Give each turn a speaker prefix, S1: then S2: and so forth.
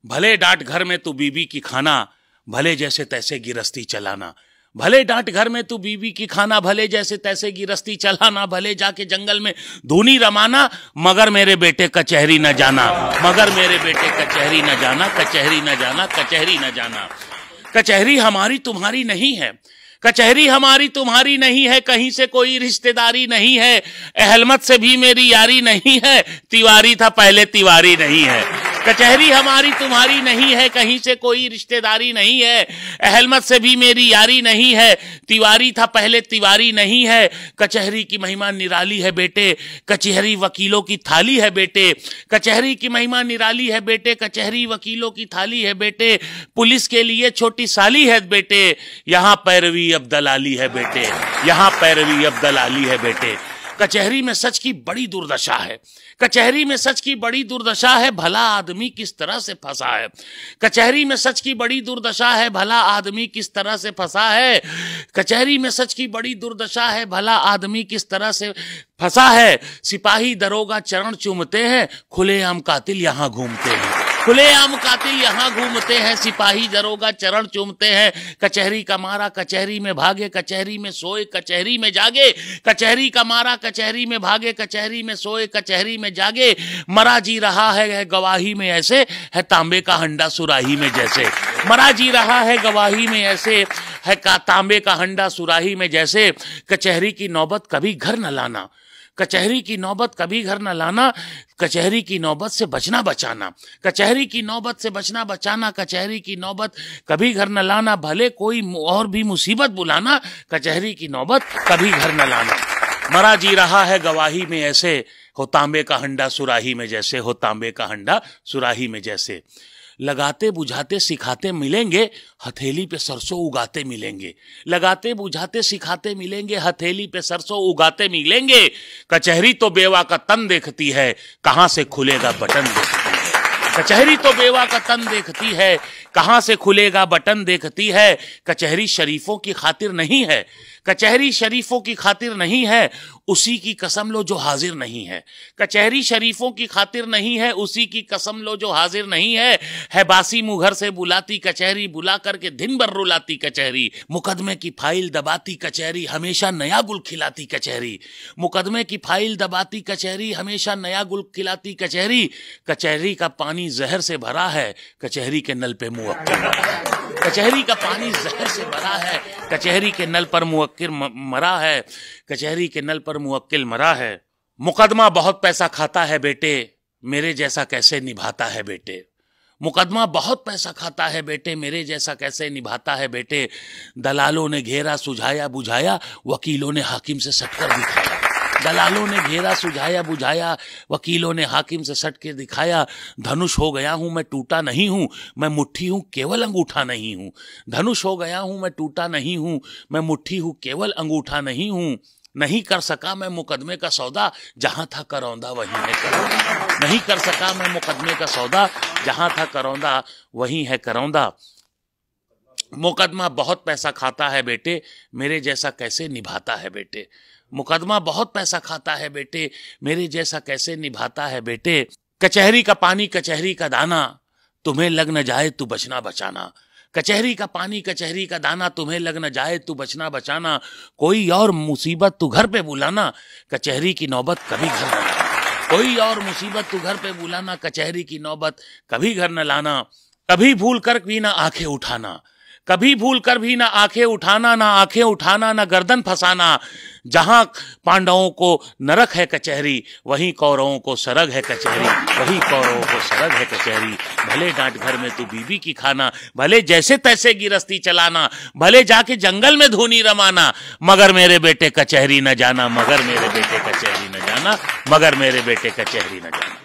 S1: भले डांट घर में तू बीबी की खाना, भले जैसे तैसे गिरस्ती चलाना। भले डांट घर में तू बीबी की खाना, भले जैसे तैसे गिरस्ती चलाना। भले जाके जंगल में धूनी रमाना, मगर मेरे बेटे कचहरी न जाना। मगर मेरे बेटे कचहरी न जाना, कचहरी न जाना, कचहरी न जाना। कचहरी हमारी तुम्हारी नहीं है, कचहरी हमारी तुम्हारी नहीं है, कहीं से कोई रिश्तेदारी नहीं है। अहलमत से भी मेरी यारी नहीं है, तिवारी था पहले तिवारी नहीं है। कचहरी हमारी तुम्हारी नहीं है, कहीं से कोई रिश्तेदारी नहीं है। अहलमत से भी मेरी यारी नहीं है, तिवारी था पहले तिवारी नहीं है। कचहरी की महिमा निराली है बेटे, कचहरी वकीलों की थाली है बेटे। कचहरी की महिमा निराली है बेटे, कचहरी वकीलों की थाली है बेटे। पुलिस के लिए छोटी साली है बेटे, यहाँ पैरवी अब दलाली है बेटे। यहाँ पैरवी अब दलाली है बेटे। कचहरी में सच की बड़ी दुर्दशा है, कचहरी में सच की बड़ी दुर्दशा है, भला आदमी किस तरह से फंसा है। कचहरी में सच की बड़ी दुर्दशा है, भला आदमी किस तरह से फंसा है। कचहरी में सच की बड़ी दुर्दशा है, भला आदमी किस तरह से फंसा है। सिपाही दरोगा चरण चूमते हैं, खुलेआम कातिल यहाँ घूमते हैं। खुलेआम कातिल यहाँ घूमते हैं, सिपाही दरोगा चरण चूमते हैं। कचहरी का मारा कचहरी में भागे, कचहरी में सोए कचहरी में जागे। कचहरी का मारा कचहरी में भागे, कचहरी में सोए कचहरी में जागे। मरा जी रहा है गवाही में ऐसे, है तांबे का हंडा सुराही में जैसे। मरा जी रहा है गवाही में ऐसे, है तांबे का हंडा सुराही में जैसे। कचहरी की नौबत कभी घर न लाना, कचहरी की नौबत कभी घर न लाना। कचहरी की नौबत से बचना बचाना, कचहरी की नौबत से बचना बचाना। कचहरी की नौबत कभी घर न लाना, भले कोई और भी मुसीबत बुलाना। कचहरी की नौबत कभी घर न लाना। मरा जी रहा है गवाही में ऐसे, हो तांबे का हंडा सुराही में जैसे। हो तांबे का हंडा सुराही में जैसे। लगाते बुझाते सिखाते मिलेंगे, हथेली पे सरसों उगाते मिलेंगे। लगाते बुझाते सिखाते मिलेंगे, हथेली पे सरसों उगाते मिलेंगे। कचहरी तो बेवा का तन देखती है, कहां से खुलेगा बटन देखती है। कचहरी तो बेवा का तन देखती है, कहां से खुलेगा बटन देखती है। कचहरी शरीफों की खातिर नहीं है, कचहरी शरीफों की खातिर नहीं है, उसी की कसम लो जो हाजिर नहीं है। कचहरी शरीफों की खातिर नहीं है, उसी की कसम लो जो हाजिर नहीं है बासी मुंह घर से बुलाती कचहरी, बुला करके दिन भर रुलाती कचहरी। मुकदमे की फाइल दबाती कचहरी, हमेशा नया गुल खिलाती कचहरी। मुकदमे की फाइल दबाती कचहरी, हमेशा नया गुल खिलाती कचहरी। कचहरी का पानी जहर से भरा है, कचहरी के नल पे मुवक्किल मरा है। कचहरी का पानी जहर से भरा है, कचहरी के नल पर मुवक्किल मरा है। कचहरी के नल पर मुवक्किल मरा है। मुकदमा बहुत पैसा खाता है बेटे, मेरे जैसा कैसे निभाता है बेटे। मुकदमा बहुत पैसा खाता है बेटे, मेरे जैसा कैसे निभाता है बेटे। दलालों ने घेरा सुझाया बुझाया, वकीलों ने हाकिम से सटकर दिखाया। दलालों ने घेरा सुझाया बुझाया, वकीलों ने हाकिम से सट के दिखाया। धनुष हो गया हूं मैं टूटा नहीं हूं, मैं मुट्ठी हूं केवल अंगूठा नहीं हूं। धनुष हो गया हूं मैं टूटा नहीं हूं, मैं मुट्ठी हूं केवल अंगूठा नहीं हूं। नहीं कर सका मैं मुकदमे का सौदा, जहां था करौंदा वहीं है करौंदा। नहीं कर सका मैं मुकदमे का सौदा, जहां था करौंदा वहीं है करौंदा। मुकदमा बहुत पैसा खाता है बेटे, मेरे जैसा कैसे निभाता है बेटे। मुकदमा बहुत पैसा खाता है बेटे, मेरे जैसा कैसे निभाता है बेटे। कचहरी का पानी कचहरी का दाना, तुम्हें लग न जाए तू बचना बचाना। कचहरी का पानी कचहरी का दाना, तुम्हें लग न जाए तू बचना बचाना। कोई और मुसीबत तू घर पे बुलाना, कचहरी की नौबत कभी घर न लाना। कोई और मुसीबत तू घर पे बुलाना, कचहरी की नौबत कभी घर न लाना। कभी भूल कर भी ना आंखें उठाना, कभी भूल कर भी ना आंखें उठाना। ना आंखें उठाना ना गर्दन फंसाना। जहां पांडवों को नरक है कचहरी, वहीं कौरवों को सरग है कचहरी। वहीं कौरवों को सरग है कचहरी। भले डांट घर में तू बीबी की खाना, भले जैसे तैसे गिरस्ती चलाना, भले जाके जंगल में धूनी रमाना। मगर मेरे बेटे कचहरी न जाना, मगर मेरे बेटे कचहरी न जाना, मगर मेरे बेटे कचहरी न जाना।